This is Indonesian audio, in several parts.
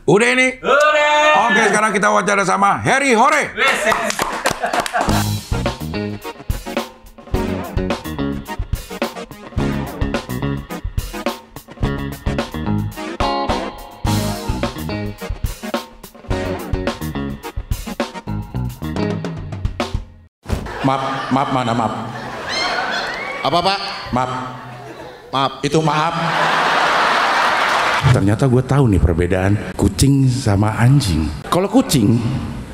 Udah ini? Udah. Oke, sekarang kita wawancara sama Harry Hore. Maaf, mana maaf? Apa Pak? Maaf, Maaf. itu maaf. Ternyata gue tahu nih perbedaan kucing sama anjing. Kalau kucing,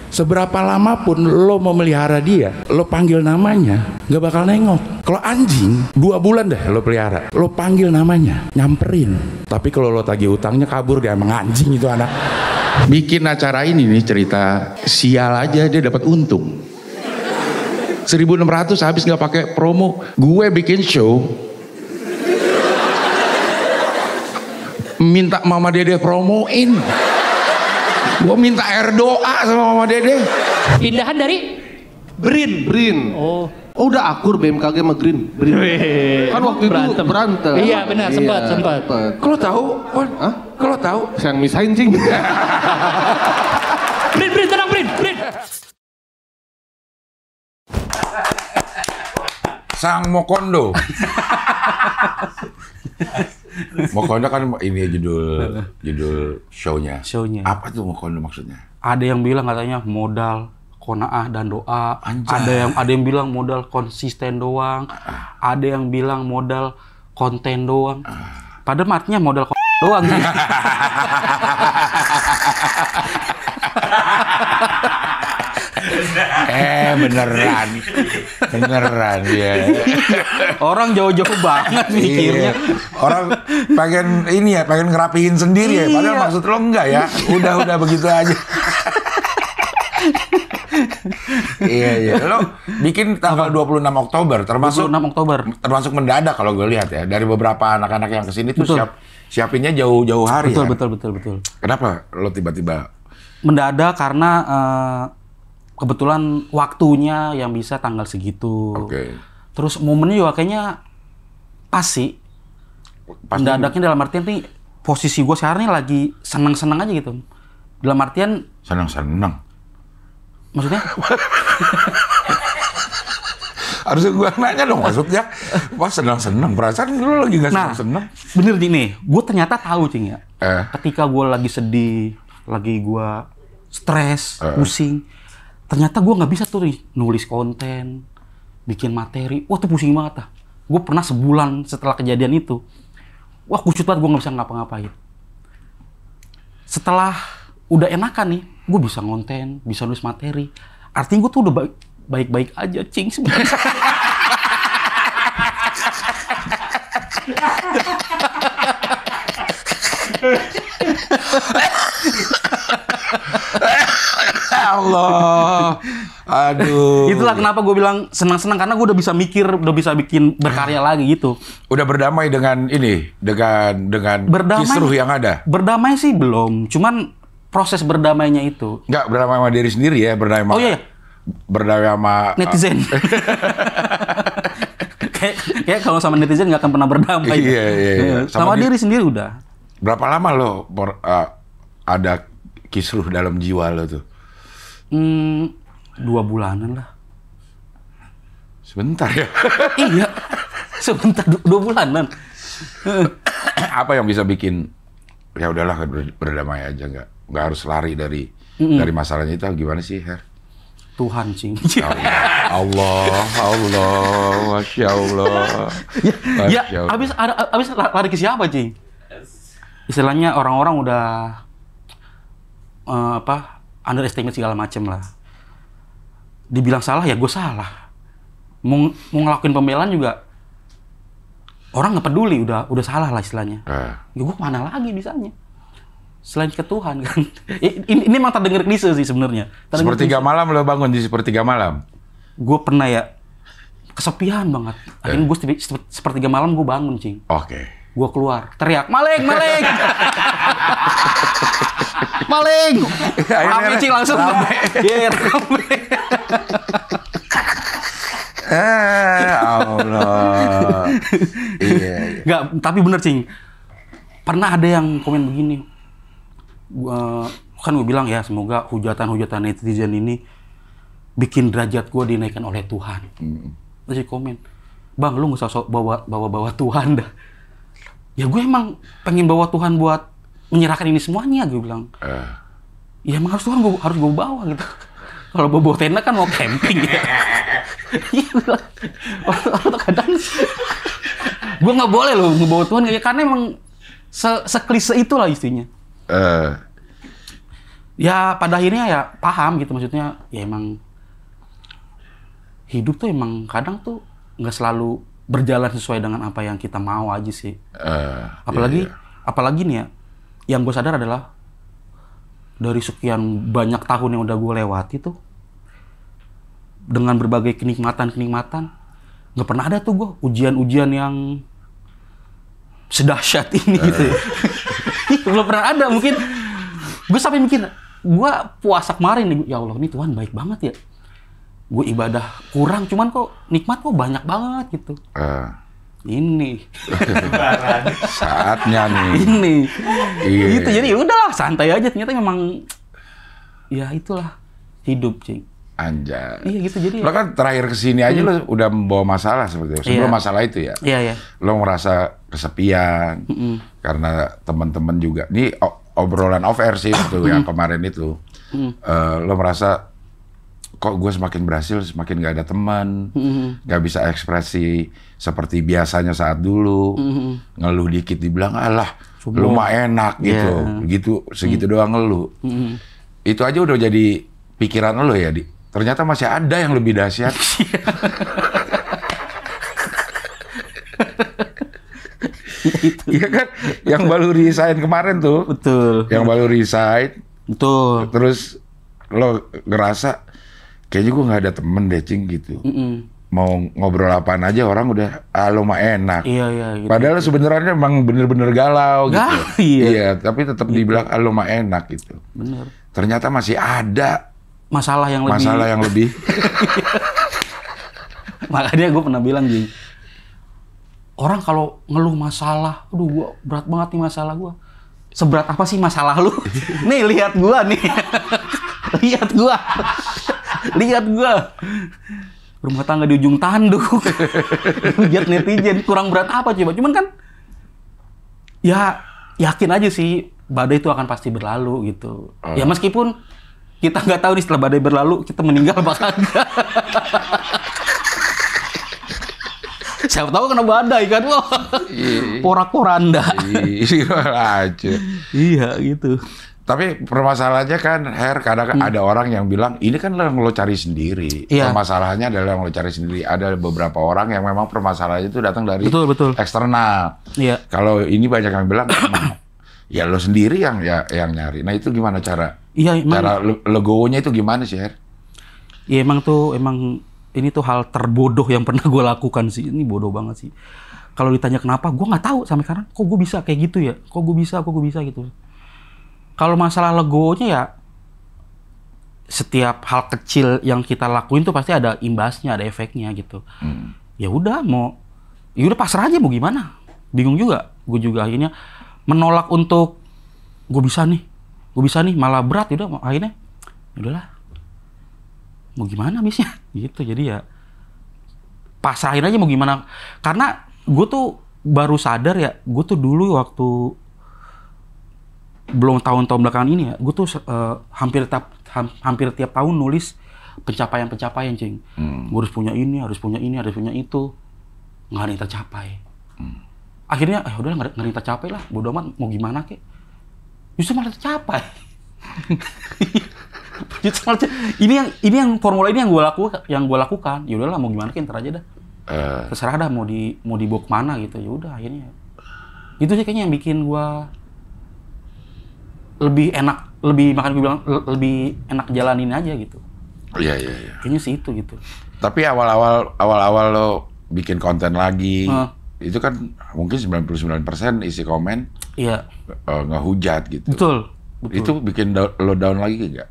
seberapa lama pun lo memelihara dia, lo panggil namanya, nggak bakal nengok. Kalau anjing, 2 bulan deh lo pelihara, lo panggil namanya, nyamperin. Tapi kalau lo tagih utangnya kabur, dia emang anjing itu anak. Bikin acara ini nih cerita, sial aja dia dapat untung. 1.600 habis nggak pakai promo. Gue bikin show, minta Mama Dede promoin. Gue minta air doa sama Mama Dede. Pindahan dari Brin. Oh. Oh, udah akur BMKG sama Brin. Kan waktu itu berantem. Iya benar, sempat. Kalau tahu, Wan? Hah? Kalau tahu, Saya yang misahin cing. Brin, tenang Brin. Sang Mokondo. Mokondo kan ini judul show-nya. Apa tuh Mokondo maksudnya? Ada yang bilang katanya modal qanaah dan doa. Anjay. Ada yang bilang modal konsisten doang. Ada yang bilang modal konten doang. Padahal artinya modal doang. Beneran ya. Orang jauh-jauh banget mikirnya. Orang pengen ngerapihin sendiri ya. Padahal maksud lo enggak ya. Udah begitu aja. Iya. Lo bikin tanggal 26 Oktober, termasuk 26 Oktober. termasuk mendadak kalau gue lihat ya. Dari beberapa anak-anak yang kesini tuh Betul. siapinnya jauh-jauh hari ya. Betul. Kenapa lo tiba-tiba? Mendadak karena kebetulan waktunya yang bisa tanggal segitu. Oke. Terus momennya juga kayaknya pas sih. Mendadaknya dalam artian nih posisi gue sekarang ini lagi seneng-seneng aja gitu. Dalam artian Senang. maksudnya Harusnya gue nanya dong maksudnya. Wah senang-senang. Perasaan lo lagi gak senang-senang. bener nih, gue ternyata tahu Cing ya. Eh. Ketika gue lagi sedih, lagi gue stres, pusing, ternyata gue nggak bisa tuh nih nulis konten, bikin materi. Wah tuh pusing banget ah. Gue pernah sebulan setelah kejadian itu, wah kucut banget gue nggak bisa ngapa-ngapain. Setelah udah enakan nih, gue bisa ngonten, bisa nulis materi. Artinya gue tuh udah baik-baik aja, Cing sebenarnya. Allah. Aduh. Itulah kenapa gue bilang senang-senang, karena gue udah bisa mikir, udah bisa bikin berkarya lagi gitu. Udah berdamai dengan ini, dengan Berdamai. kisruh yang ada. Berdamai sih belum, cuman proses berdamainya itu. Enggak berdamai sama diri sendiri ya, berdamai sama. Oh iya. Berdamai sama Netizen. kayak kalau sama netizen nggak akan pernah berdamai. Iya. Sama diri sendiri udah. Berapa lama lo ada kisruh dalam jiwa lo tuh? 2 bulanan lah. Sebentar ya. Iya. Sebentar 2 bulanan. Apa yang bisa bikin ya udahlah berdamai aja, nggak harus lari dari masalahnya itu, gimana sih, Her? Tuhan, Cing. Allah, Masya Allah. Ya, abis lari ke siapa, Cing? Istilahnya orang-orang udah underestimate segala macem lah. Dibilang salah ya gue salah. Mau ngelakuin pembelaan juga orang nggak peduli, udah salah lah istilahnya. Ya gue kemana lagi bisanya? Selain ke Tuhan kan. Ini memang terdengar klise sih sebenarnya. Sepertiga malam lo bangun di sepertiga malam. Gue pernah ya kesepian banget. Akhirnya gue sepertiga malam gue bangun, Cing. Oke. Gue keluar, teriak, maling! Maling! Rame, Cing, langsung. Iya, rame. Allah. Iya. Nggak, tapi bener, Cing. Pernah ada yang komen begini, kan gue bilang ya, semoga hujatan-hujatan netizen ini bikin derajat gue dinaikkan oleh Tuhan. Terus dia komen, bang lu nggak usah bawa Tuhan dah. Ya gue emang pengen bawa Tuhan buat menyerahkan ini semuanya, gue bilang. Ya emang harus Tuhan harus gue bawa gitu. Kalau bawa tenda kan mau camping ya. Kadang gue nggak boleh loh ngebawa Tuhan karena emang seklise itulah istrinya. Ya pada akhirnya ya paham gitu, maksudnya ya emang hidup tuh emang kadang tuh nggak selalu berjalan sesuai dengan apa yang kita mau aja sih. Apalagi nih ya, yang gue sadar adalah dari sekian banyak tahun yang udah gue lewati tuh, dengan berbagai kenikmatan nggak pernah ada tuh gue ujian-ujian yang sedahsyat ini gitu ya. Belum pernah ada. Mungkin gue sampai mikir, gue puasa kemarin nih, ya Allah ini Tuhan baik banget ya. Gue ibadah kurang, cuman kok nikmat kok banyak banget gitu. Ini saatnya nih. Ini Iya. gitu. Jadi ya udahlah, santai aja. Ternyata memang ya itulah hidup, Cing. Anjay. Iya gitu. Jadi Lo kan terakhir kesini aja lo udah membawa masalah seperti itu. Sebelum masalah itu ya. Iya. Lo merasa kesepian karena teman-teman juga. Ini obrolan off air sih itu yang kemarin itu. Lo merasa kok gue semakin berhasil, semakin gak ada teman, gak bisa ekspresi seperti biasanya saat dulu, ngeluh dikit dibilang, alah, lu mah enak gitu, segitu doang ngeluh. Itu aja udah jadi pikiran lo ya, Di. Ternyata masih ada yang lebih dahsyat. Iya kan, yang baru resign kemarin tuh. Betul. Yang baru resign. Betul. Terus lo ngerasa kayaknya gue nggak ada temen deh, Cing, gitu. Mau ngobrol apaan aja orang udah, lo mah enak. Iya. Gitu. Padahal sebenarnya emang bener-bener galau gitu. Iya. Tapi tetap dibilang lo mah enak gitu. Bener. Ternyata masih ada Masalah yang lebih. Makanya gue pernah bilang, Jing, orang kalau ngeluh masalah, aduh gua berat banget nih masalah gua. Seberat apa sih masalah lu? Nih lihat gua nih. Lihat gua. Rumah tangga di ujung tanduk. Hujat netizen, kurang berat apa coba? Cuman kan ya yakin aja sih badai itu akan pasti berlalu gitu. Ya meskipun kita nggak tahu nih setelah badai berlalu kita meninggal apa kagak. Siapa tahu kena badai kan, wah. Porak-poranda. Iya gitu. Tapi permasalahannya kan, kadang ada orang yang bilang, ini kan yang lo cari sendiri. Iya. Permasalahannya adalah yang lo cari sendiri. Ada beberapa orang yang memang permasalahannya itu datang dari Betul. eksternal. Iya. Kalau ini banyak yang bilang, ya lo sendiri yang nyari. Nah itu gimana cara? Iya, emang. Cara legowonya itu gimana sih, Her? Ya emang ini tuh hal terbodoh yang pernah gue lakukan sih. Ini bodoh banget sih. Kalau ditanya kenapa, gue nggak tahu sampai sekarang. Kok gue bisa kayak gitu ya? Kok gue bisa gitu. Kalau masalah legonya ya, setiap hal kecil yang kita lakuin tuh pasti ada imbasnya, ada efeknya gitu. Ya udah pasrah aja mau gimana. Bingung juga. Gue juga akhirnya menolak untuk gue bisa nih, malah berat. Udah akhirnya, udahlah. Mau gimana habisnya gitu. Jadi ya pasrahin aja mau gimana. Karena gue tuh baru sadar ya, gue tuh dulu waktu belum tahun-tahun belakangan ini ya, gue tuh hampir tiap tahun nulis pencapaian, Cing. Gue harus punya ini, harus punya itu. Nggak ada yang tercapai. Akhirnya udahlah nggak ada yang tercapai lah, bodo amat mau gimana kek. Justru malah tercapai. Ini yang formula ini yang gue lakukan. Ya udahlah mau gimana, ntar aja dah. Terserah dah mau dibawa kemana gitu. Ya udah akhirnya. Itu sih kayaknya yang bikin gue lebih enak jalanin aja gitu. Iya. Kayaknya sih itu gitu. Tapi awal-awal lo bikin konten lagi, itu kan mungkin 99% isi komen ngehujat gitu. Betul. Itu bikin lo down lagi nggak?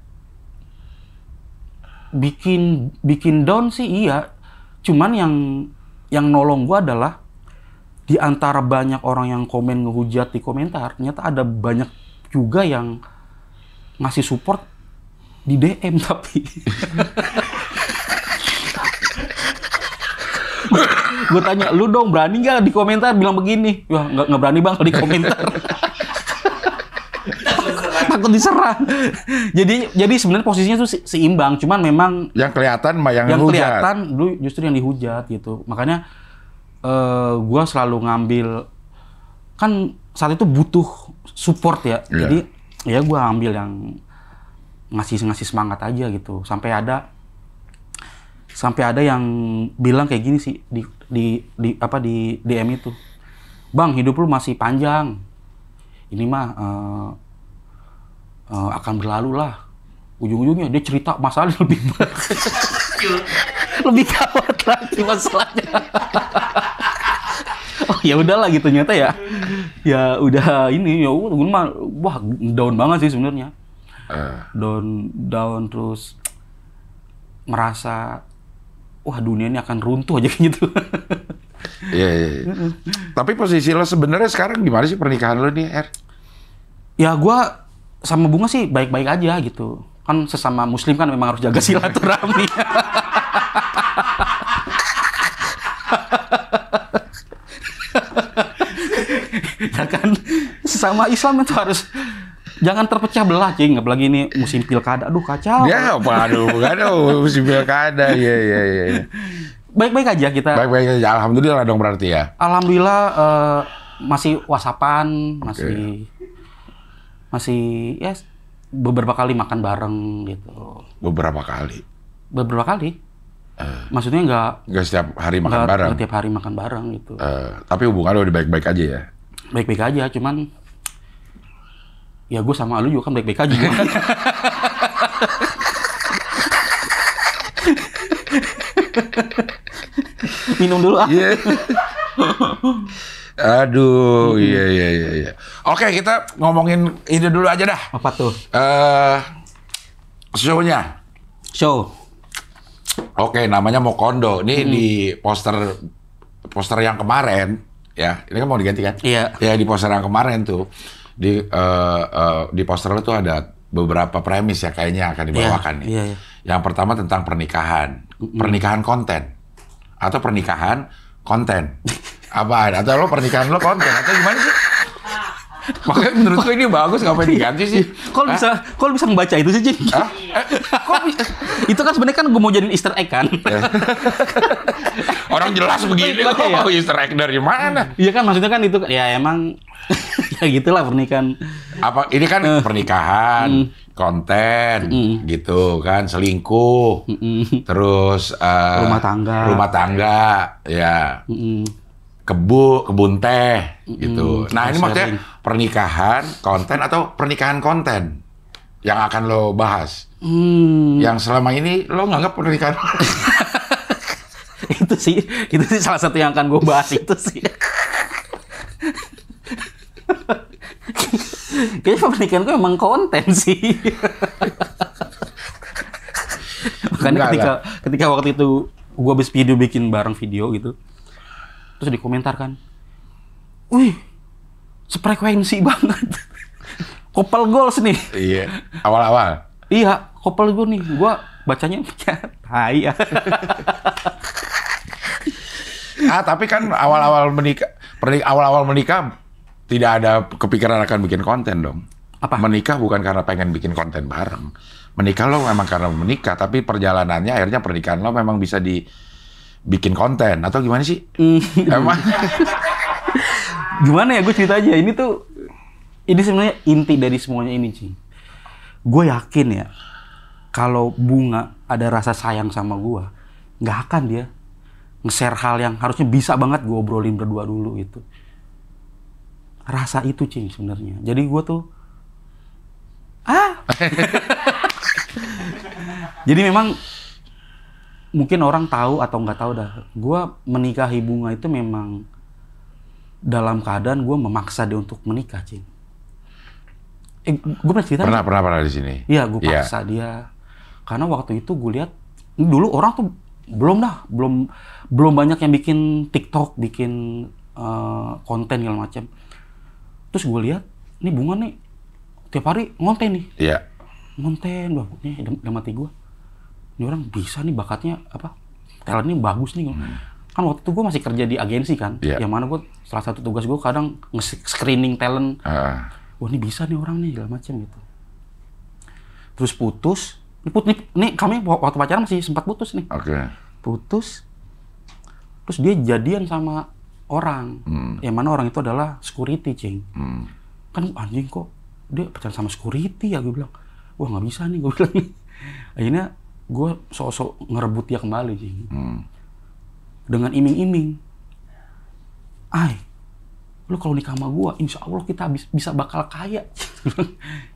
Bikin down sih iya. Cuman yang nolong gua adalah di antara banyak orang yang komen ngehujat di komentar, ternyata ada banyak juga yang ngasih support di DM tapi. Gue tanya, lu dong berani nggak di komentar bilang begini? Wah nggak berani bang kalau di komentar. Takut diserang. Jadi sebenarnya posisinya tuh seimbang, cuman memang yang kelihatan mah yang kelihatan hujat. dulu justru yang dihujat gitu. Makanya gue selalu ngambil, kan saat itu butuh support ya. Jadi ya gue ambil yang ngasih semangat aja gitu. Sampai ada yang bilang kayak gini sih di DM itu. Bang, hidup lu masih panjang. Ini mah akan berlalu lah. Ujung-ujungnya dia cerita masalah lebih lebih gawat lagi masalahnya. Oh ya udahlah gitu, ternyata ya udah ini ya gue mah wah down banget sih sebenarnya. Down terus merasa wah dunia ini akan runtuh aja gitu. Iya. Tapi posisi lo sebenarnya sekarang gimana sih pernikahan lo nih, Er? Ya gua sama Bunga sih baik-baik aja gitu. Kan sesama muslim kan memang harus jaga silaturahmi. Ya kan sesama Islam itu harus jangan terpecah belah, Cing. Apalagi ini musim pilkada. Aduh kacau. Ya, aduh, musim pilkada. Iya. Baik-baik aja kita. Baik-baik aja. Alhamdulillah dong berarti ya. Alhamdulillah masih WhatsApp-an, masih ya beberapa kali makan bareng gitu. Beberapa kali. Maksudnya nggak setiap hari makan bareng. Nggak tiap hari makan bareng gitu. Tapi hubungan lo udah baik-baik aja ya. Baik-baik aja, cuman ya gue sama lu juga kan baik-baik aja. Minum dulu ah. Iya. Aduh, iya. Oke, kita ngomongin ini dulu aja dah. Apa tuh? Show-nya. Show. Oke, namanya Mokondo. Ini di poster yang kemarin, ya. Ini kan mau diganti kan? Iya. Ya, di poster yang kemarin tuh. Di poster itu ada beberapa premis ya kayaknya akan dibawakan nih. Iya. Yang pertama tentang pernikahan. Pernikahan konten. Atau pernikahan konten. Apaan? Atau lo pernikahan lo konten? Atau gimana sih? Makanya menurutku ini bagus, ngapain diganti sih? Kok bisa membaca itu sih, Cing? Itu kan sebenarnya kan gue mau jadiin Easter egg kan? Orang jelas begini kok mau Easter egg dari mana? Iya kan, maksudnya kan itu ya emang ya gitulah pernikahan. Apa ini kan pernikahan, konten, gitu kan, selingkuh, terus rumah tangga, ya. Kebun teh gitu. Nah, ini maksudnya pernikahan konten atau pernikahan konten yang akan lo bahas. Yang selama ini lo nganggap pernikahan. itu sih salah satu yang akan gue bahas itu sih. Kayaknya pernikahan gue emang konten sih. Makanya ketika waktu itu gue habis bikin bareng video gitu. Terus dikomentarkan, wih, sefrekuensi banget. Couple goals nih. Iya, awal-awal. Iya, couple gue nih. Gue bacanya, hai ya. Tapi kan awal-awal menikah tidak ada kepikiran akan bikin konten dong. Apa? Menikah bukan karena pengen bikin konten bareng. Menikah lo memang karena menikah, tapi perjalanannya akhirnya pernikahan lo memang bisa bikin konten atau gimana sih? Emang gimana ya gue cerita aja. Ini sebenarnya inti dari semuanya ini, Cing. Gue yakin ya kalau Bunga ada rasa sayang sama gue, nggak akan dia nge-share hal yang harusnya bisa banget gue obrolin berdua dulu gitu. Rasa itu, Cing, sebenarnya. Jadi gue tuh jadi memang mungkin orang tahu atau nggak tahu dah. Gue menikahi Bunga itu memang dalam keadaan gue memaksa dia untuk menikah, Cing. Gue pernah cerita. Pernah di sini. Iya, gue paksa dia. Karena waktu itu gue lihat dulu orang tuh belum banyak yang bikin TikTok, bikin konten segala macam. Terus gue lihat, nih Bunga nih tiap hari ngonten nih. Iya. ngonten bang, nih dalam hati gue, ini orang bisa nih bakatnya apa, talentnya bagus nih. Kan waktu itu gue masih kerja di agensi kan, yang mana gue salah satu tugas gue kadang nge-screening talent. Wah ini bisa nih orang nih, segala macam gitu. Terus putus, nih kami waktu pacaran masih sempat putus nih. Putus, terus dia jadian sama orang, yang mana orang itu adalah security, cing. Kan anjing kok dia pacaran sama security ya, gue bilang. Wah nggak bisa nih, gue bilang nih. Akhirnya gue sok-sok ngerebut dia kembali, cing. Dengan iming-iming. Lu kalau nikah sama gue, insya Allah kita bisa bakal kaya.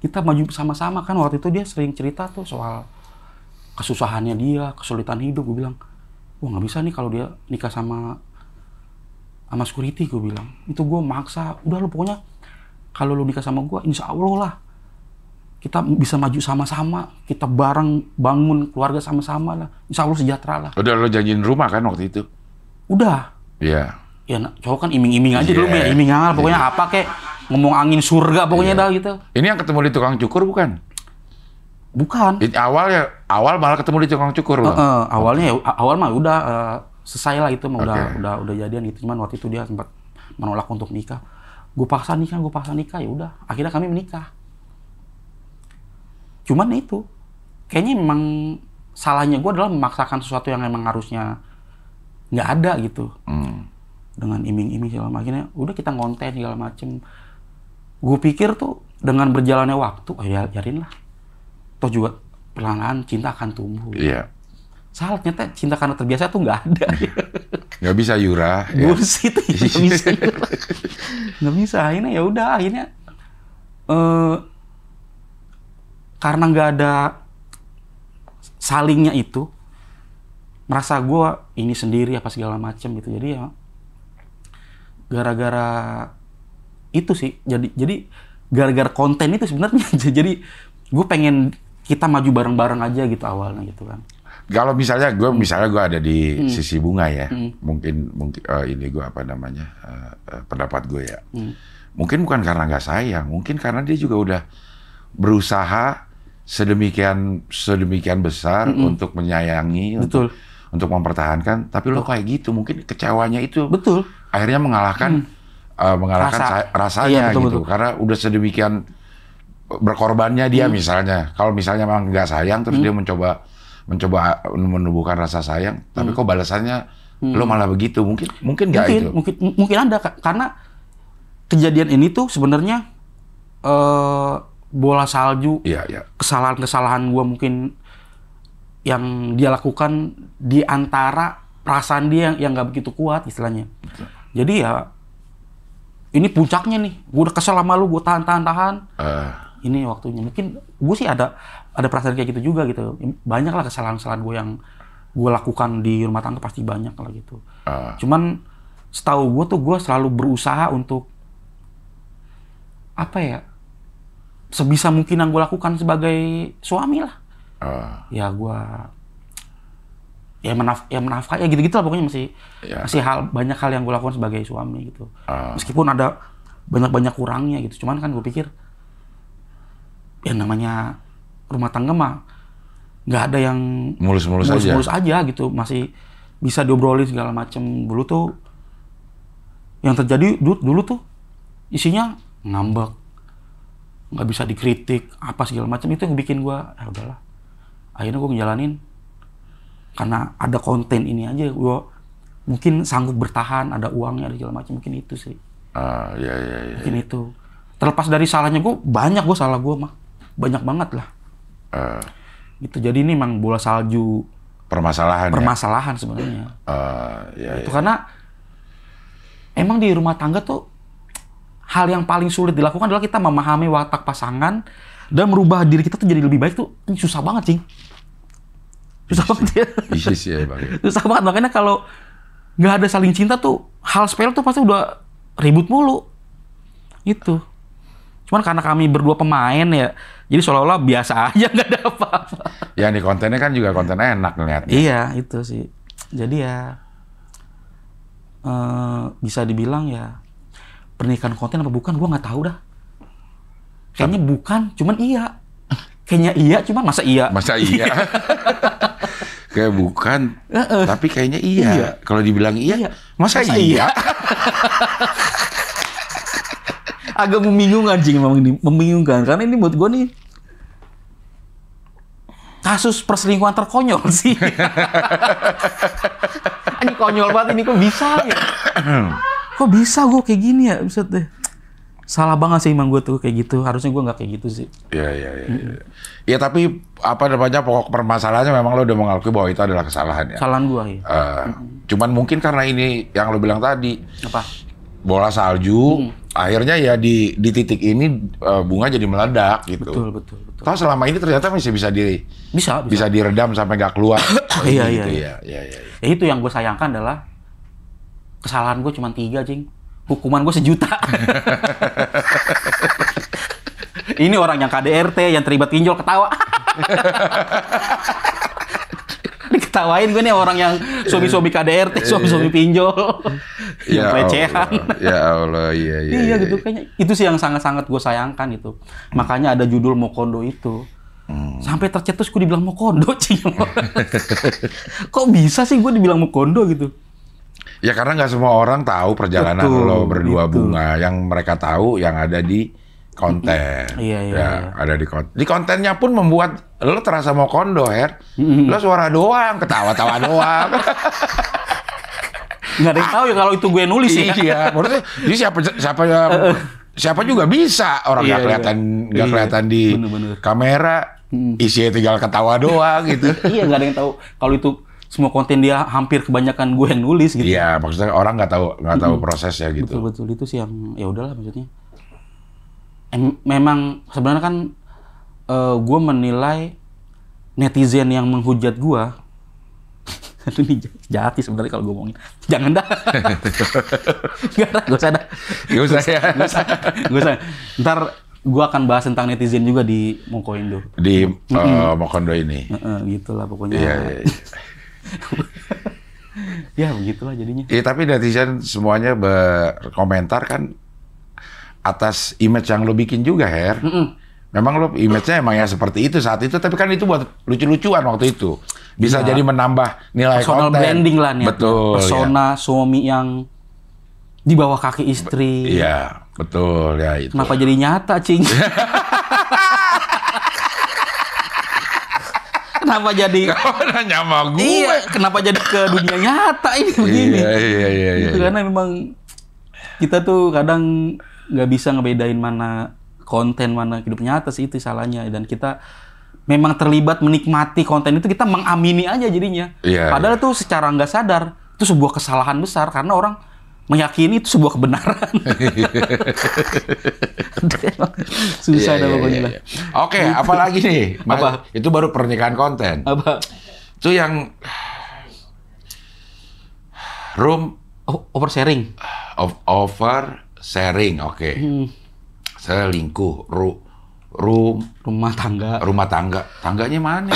Kita maju sama-sama kan. Waktu itu dia sering cerita tuh soal kesusahannya dia, kesulitan hidup. Gue bilang, wah nggak bisa nih kalau dia nikah sama security, gue bilang. Itu gue maksa, udah lu pokoknya kalau lu nikah sama gue, insya Allah lah kita bisa maju sama-sama, kita bareng bangun keluarga sama-sama lah, insya Allah sejahtera lah. Udah lo janjiin rumah kan waktu itu? Udah. Iya. Ya cowok kan iming-iming aja dulu, ya iming angal, pokoknya apa kek, ngomong angin surga pokoknya dah gitu. Ini yang ketemu di tukang cukur bukan? Bukan. Awal malah ketemu di tukang cukur loh. Awal mah udah selesai lah itu mah, udah jadian gitu. Cuman waktu itu dia sempat menolak untuk nikah. Gue paksa nikah, ya udah. Akhirnya kami menikah. Cuman itu kayaknya memang salahnya gue adalah memaksakan sesuatu yang emang harusnya nggak ada gitu. Dengan iming-iming segala macam. Akhirnya udah kita ngonten segala macem. Gue pikir tuh dengan berjalannya waktu, ya biarin lah. Toh juga perlahan-lahan cinta akan tumbuh. Iya. Salah, ternyata cinta karena terbiasa tuh nggak ada. Nggak bisa Yura. Bullshit, nggak bisa. Nggak bisa. Akhirnya ya udah, akhirnya karena nggak ada salingnya itu, merasa gue ini sendiri apa segala macam gitu. Jadi ya gara-gara itu sih. Jadi gara-gara konten itu sebenarnya. Jadi gue pengen kita maju bareng-bareng aja gitu awalnya gitu kan. Kalau misalnya gue ada di sisi Bunga ya, mungkin ini gue apa namanya pendapat gue ya. Mungkin bukan karena nggak sayang, mungkin karena dia juga udah berusaha sedemikian besar untuk menyayangi, untuk mempertahankan. Tapi lo kayak gitu, mungkin kecewanya itu akhirnya mengalahkan rasanya gitu. Karena udah sedemikian berkorbannya dia misalnya. Kalau misalnya memang nggak sayang, terus dia mencoba menumbuhkan rasa sayang, tapi kok balasannya lo malah begitu, mungkin nggak itu? Mungkin ada, karena kejadian ini tuh sebenarnya bola salju, kesalahan gue mungkin yang dia lakukan di antara perasaan dia yang nggak begitu kuat istilahnya. Jadi ya ini puncaknya nih, gue udah kesel sama lu, gue tahan. Ini waktunya. Mungkin gue sih ada perasaan kayak gitu juga gitu. Banyak lah kesalahan-kesalahan gue yang gue lakukan di rumah tangga, pasti banyak lah gitu. Cuman setahu gue tuh gue selalu berusaha untuk apa ya, sebisa mungkin yang gue lakukan sebagai suami lah. Ya gue menafkahi ya gitu-gitu lah pokoknya, masih banyak hal yang gue lakukan sebagai suami gitu. Meskipun ada banyak kurangnya gitu. Cuman kan gue pikir ya namanya rumah tangga mah nggak ada yang mulus-mulus aja gitu, masih bisa diobrolin segala macem. Dulu tuh yang terjadi dulu tuh isinya ngambek, nggak bisa dikritik apa segala macam. Itu yang bikin gue udahlah, akhirnya gue ngejalanin karena ada konten ini aja. Gue mungkin sanggup bertahan, ada uangnya, ada segala macam, mungkin itu sih. Mungkin itu. Terlepas dari salahnya salah gue mah banyak banget lah. Gitu. Jadi ini memang bola salju permasalahan sebenarnya. Itu karena emang di rumah tangga tuh hal yang paling sulit dilakukan adalah kita memahami watak pasangan dan merubah diri kita tuh jadi lebih baik tuh susah banget, Cing. Susah banget ya. Susah banget, makanya kalau nggak ada saling cinta tuh hal sepele tuh pasti udah ribut mulu. Itu. Cuman karena kami berdua pemain ya, jadi seolah-olah biasa aja, nggak ada apa-apa. Ya nih kontennya kan juga konten enak ngeliatnya. Iya, itu sih. Jadi ya bisa dibilang ya pernikahan konten apa bukan, gue nggak tahu dah. Kayaknya bukan, cuman iya. kayaknya iya, cuma masa iya? Masa iya? Kayak bukan, tapi kayaknya iya. Kalau dibilang iya, masa iya? Agak membingungkan anjing, memang ini membingungkan. Karena ini buat gue nih kasus perselingkuhan terkonyol sih. Ini konyol banget ini, kok bisa ya? Kok bisa gue kayak gini ya? Bisa deh. Salah banget sih emang gue tuh kayak gitu. Harusnya gue nggak kayak gitu sih. Iya. Ya tapi apa namanya, pokok permasalahannya memang lo udah mengakui bahwa itu adalah kesalahan ya. Kesalahan gue ya. Cuman mungkin karena ini yang lo bilang tadi. Apa? Bola salju, akhirnya ya di titik ini bunga jadi meledak gitu. Betul. Tahu selama ini ternyata masih bisa Bisa. diredam sampai nggak keluar. Iya. Ya. Ya itu yang gue sayangkan adalah kesalahan gue cuma 3, Cing. Hukuman gue 1 juta. Ini orang yang KDRT, yang terlibat pinjol ketawa. Diketawain gue nih orang yang suami-suami KDRT, suami-suami pinjol. Yang pelecehan. Ya Allah, iya. Iya gitu, kayaknya itu sih yang sangat-sangat gue sayangkan itu. Makanya ada judul Mokondo itu. Sampai tercetus gue dibilang Mokondo, Cing. Kok bisa sih gue dibilang Mokondo gitu? Ya karena nggak semua orang tahu perjalanan lo berdua bunga. Yang mereka tahu yang ada di konten. Iya. Ada di kontennya pun membuat lo terasa mau kondo, Her. Lo suara doang, ketawa-tawa doang. Nggak ada yang tahu ya kalau itu gue nulis ya. Iya, maksudnya jadi siapa juga bisa orang nggak kelihatan di kamera, isinya tinggal ketawa doang gitu. Iya, nggak ada yang tahu kalau itu semua konten dia hampir kebanyakan gue yang nulis gitu. Iya, maksudnya orang nggak tahu prosesnya gitu. Betul itu sih yang ya udahlah maksudnya. Memang sebenarnya kan gue menilai netizen yang menghujat gue. Aduh ini jahat sih sebenarnya kalau gue ngomongin. Jangan dah. Gak usah dah. Gak usah ya. Gak usah. Ntar gue akan bahas tentang netizen juga di Mokondo. Di Mokondo ini. Gitulah pokoknya. Iya. Ya begitulah jadinya. Iya, tapi netizen semuanya berkomentar kan atas image yang lo bikin juga, Her. Memang lo image-nya emang ya seperti itu saat itu, tapi kan itu buat lucu-lucuan waktu itu. Bisa jadi menambah nilai personal konten. branding lah nih. Betul. Persona suami yang di bawah kaki istri. Iya, betul ya itu. Kenapa jadi nyata, Cing? Kenapa jadi? Kau nanya sama gue. Iya, kenapa jadi ke dunia nyata ini begini? Iya. Itu karena memang kita tuh kadang nggak bisa ngebedain mana konten, mana hidup nyata sih, itu salahnya. Dan kita memang terlibat menikmati konten itu, kita mengamini aja jadinya. Iya, Padahal tuh secara nggak sadar, itu sebuah kesalahan besar karena orang meyakini itu sebuah kebenaran. Susah dah pokoknya lah. Oke, apalagi nih? Apa? Itu baru pernikahan konten. Apa? Itu yang room Oversharing. Oversharing, oke. Selingkuh, Rumah tangga. Tangganya mana?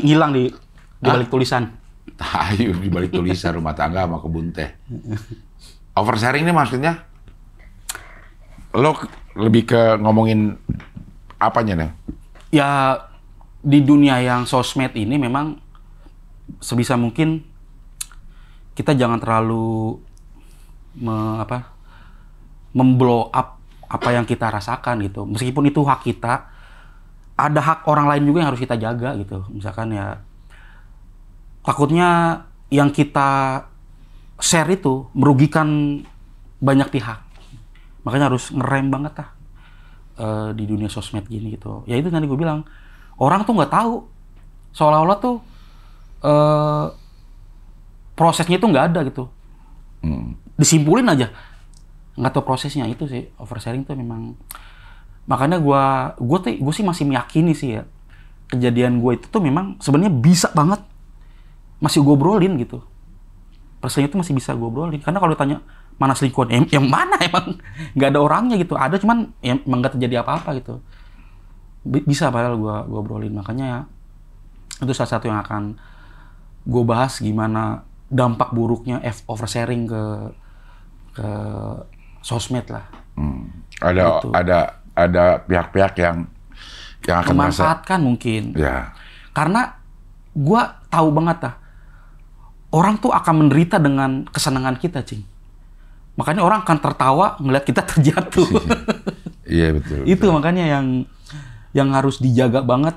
Ngilang di balik tulisan. Ayo di balik tulisan rumah tangga sama kebun teh. Oversharing ini maksudnya lo lebih ke ngomongin apanya nih? Ya di dunia yang sosmed ini memang sebisa mungkin kita jangan terlalu memblow up apa yang kita rasakan gitu. Meskipun itu hak kita, ada hak orang lain juga yang harus kita jaga gitu. Misalkan ya takutnya yang kita share itu merugikan banyak pihak. Makanya harus ngerem banget di dunia sosmed gini gitu. Ya itu tadi gue bilang, orang tuh nggak tahu. Seolah-olah tuh prosesnya tuh nggak ada gitu. Disimpulin aja. Nggak tahu prosesnya, itu sih. Oversharing tuh memang. Makanya gue sih masih meyakini sih ya. Kejadian gue itu tuh memang sebenarnya bisa banget. Masih gue obrolin gitu. Perselingkuhan itu masih bisa gue obrolin. Karena kalau ditanya mana selingkuhan, yang mana emang nggak ada orangnya gitu. Ada cuman emang nggak terjadi apa-apa gitu. Bisa padahal gue obrolin. Makanya itu salah satu yang akan gue bahas, gimana dampak buruknya oversharing ke sosmed lah. Ada pihak-pihak Yang akan memanfaatkan mungkin. Ya. Karena gua tahu banget orang tuh akan menderita dengan kesenangan kita, Cing. Makanya orang akan tertawa ngeliat kita terjatuh. Iya betul. Itu makanya yang harus dijaga banget,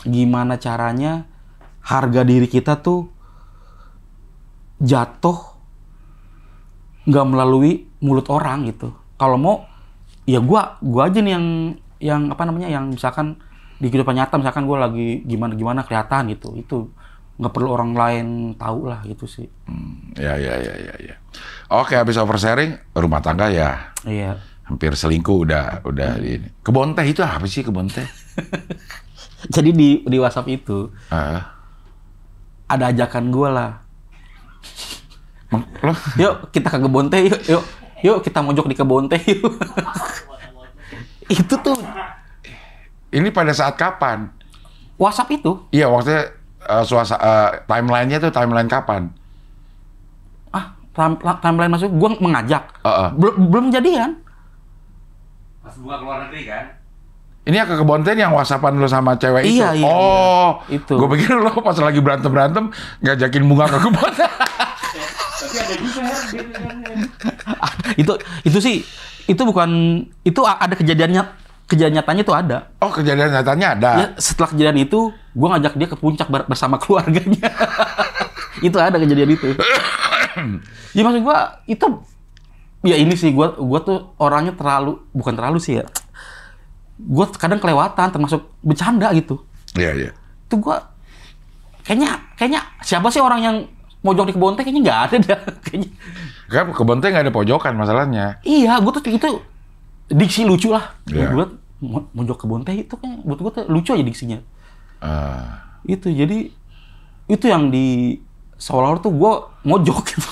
gimana caranya harga diri kita tuh jatuh nggak melalui mulut orang gitu. Kalau mau ya gua aja nih yang apa namanya, yang misalkan di kehidupan nyata misalkan gua lagi gimana kelihatan gitu, itu nggak perlu orang lain tahu lah gitu sih. Ya. Oke, habis oversharing rumah tangga ya. Iya. Hampir selingkuh udah ini. Kebon teh itu apa sih kebon teh? Jadi di WhatsApp itu ada ajakan gua lah. Loh? Yuk kita ke kebon teh yuk kita mojok di kebon teh yuk. Itu tuh. Ini pada saat kapan? WhatsApp itu? Iya, waktunya timeline-nya tuh timeline kapan? Timeline maksud gue mengajak. Belum jadian. Pas gua keluar negeri kan? Ini yang ke kebon teh yang WhatsAppan lu sama cewek itu? Iya. Oh, itu. Gue pikir lu pas lagi berantem ngajakin bunga ke kebon. Tapi ada juga itu sih, itu bukan, itu ada kejadian nyatanya tuh ada. Oh, kejadian nyatanya ada? Ya, setelah kejadian itu, gue ngajak dia ke puncak bersama keluarganya. Itu ada kejadian itu. Ya maksud gue, itu, ya ini sih, gue tuh orangnya bukan terlalu sih ya. Gue kadang kelewatan, termasuk bercanda gitu. Iya. Itu gue, kayaknya siapa sih orang yang mojok di kebon teh, kayaknya nggak ada dah. Kayaknya. Kan kebon teh nggak ada pojokan masalahnya. Iya, gue tuh itu diksi lucu lah. Yeah. Buat mojok kebon teh itu kan buat gue tuh lucu aja diksinya. Itu jadi itu yang di seolah-olah tuh gue mojok gitu.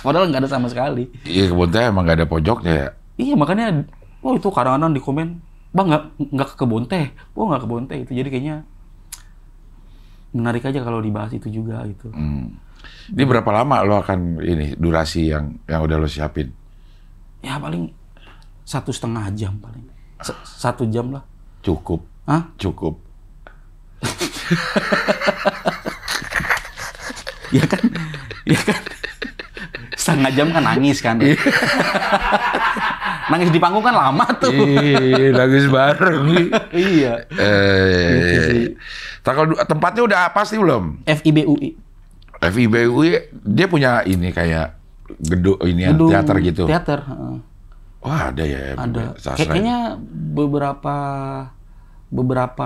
Padahal nggak ada sama sekali. Iya, kebon teh emang nggak ada pojoknya ya. Iya, makanya itu kadang-kadang di komen, "Bang, nggak ke kebon teh." Nggak ke kebon teh itu. Jadi kayaknya menarik aja kalau dibahas itu juga gitu. Ini berapa lama lo akan ini durasi yang udah lo siapin? Ya paling 1,5 jam paling. 1 jam lah. Cukup. Hah? Cukup. Ya kan. Setengah jam kan nangis kan. Nangis di panggung kan lama tuh. Iya, nangis bareng. Iya. Kalau tempatnya udah pasti belum? FIBUI dia punya ini kayak gedung teater gitu. Teater. Wah, ada ya. Ada. Kayaknya beberapa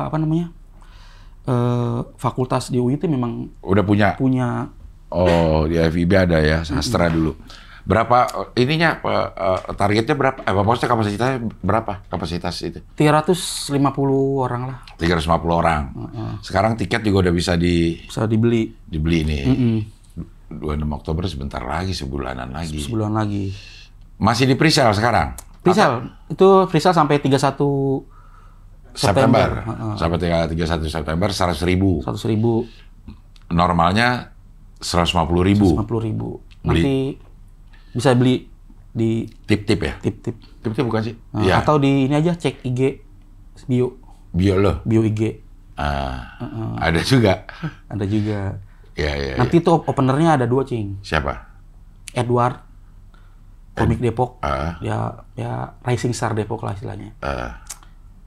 apa namanya? Fakultas di UI itu memang udah punya. Oh, di FIB ada ya, sastra dulu. Berapa ininya targetnya berapa? Maksudnya kapasitasnya berapa? Kapasitas itu? 350 orang lah. 350 orang. Sekarang tiket juga udah bisa dibeli. Dibeli nih. 26 Oktober sebentar lagi, sebulanan lagi. Sebulan lagi. Masih di presale sekarang? Presale. Itu presale sampai 31 September. Sampai 31 September 100.000. 100.000. Normalnya 150.000. 150.000. Nanti bisa beli di tip-tip ya? Tip-tip. Tip-tip bukan sih? Iya. Atau di ini aja, cek IG bio lo. Bio IG. Ada juga. Ada juga. Ya. Nanti tuh openernya ada 2, Cing. Siapa? Edward, komik Depok. Ya rising star Depok lah istilahnya.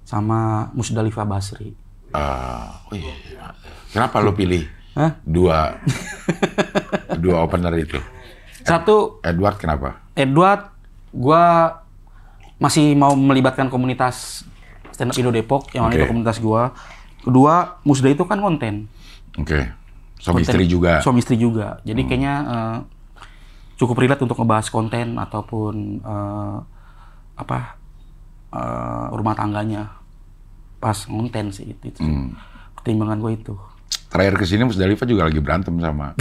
Sama Musdalifah Basri. Oh iya. Kenapa lo pilih dua opener itu? Satu, Edward kenapa? Edward, gua masih mau melibatkan komunitas stand up Indo Depok, yang itu komunitas gua. Kedua, Musda itu kan konten. Oke. Suami istri juga. Suami istri juga. Jadi kayaknya cukup relate untuk ngebahas konten ataupun rumah tangganya pas konten sih itu. Pertimbangan gua itu. Terakhir kesini Musdalifah juga lagi berantem sama.